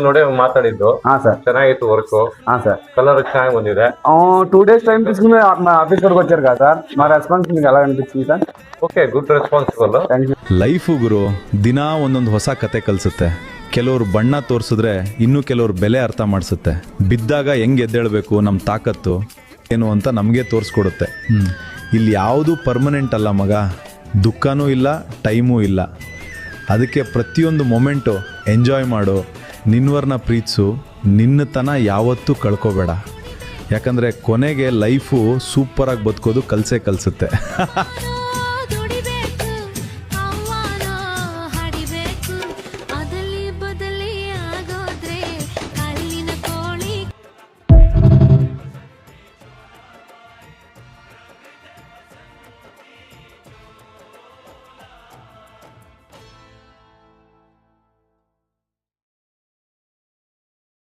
ನೋಡಿ ಮಾತಾಡಿದ್ದು. हाँ सर. ಚೆನ್ನಾಗಿತ್ತು ವರ್ಕ್. हाँ सर. కలర్ ಚೆನ್ನಾಗಿ ಬಂದಿದೆ. 2 days టైం తీసుకుని మా ఆఫీస్ వరకు వచ్చారు కదా సార్. మా రెస్పాన్స్ మీకు ఎలా అనిపించింది sir? Okay, good responsible. Thank you. Life ಗುರು ದಿನ ಒಂದೊಂದು ಹೊಸ ಕತೆ ಕಲಿಸುತ್ತೆ. ಕೆಲವರು ಬಣ್ಣ ತೋರಿಸಿದ್ರೆ ಇನ್ನೂ ಕೆಲವರು ಬೆಲೆ ಅರ್ಥ ಮಾಡಿಸುತ್ತೆ. ಬಿದ್ದಾಗ ಹೆಂಗೆ ಎದ್ದೇಳಬೇಕು, ನಮ್ಮ ತಾಕತ್ತು ಏನು ಅಂತ ನಮಗೆ ತೋರಿಸ್ಕೊಡುತ್ತೆ. ಇಲ್ಲಿ ಯಾವುದೂ ಪರ್ಮನೆಂಟ್ ಅಲ್ಲ ಮಗ. ದುಃಖನೂ ಇಲ್ಲ, ಟೈಮೂ ಇಲ್ಲ. ಅದಕ್ಕೆ ಪ್ರತಿಯೊಂದು ಮೊಮೆಂಟು ಎಂಜಾಯ್ ಮಾಡು. ನಿನ್ನವರನ್ನ ಪ್ರೀತಿಸು. ನಿನ್ನತನ ಯಾವತ್ತೂ ಕಳ್ಕೊಬೇಡ. ಯಾಕಂದರೆ ಕೊನೆಗೆ ಲೈಫು ಸೂಪರಾಗಿ ಬದುಕೋದು ಕಲಿಸುತ್ತೆ.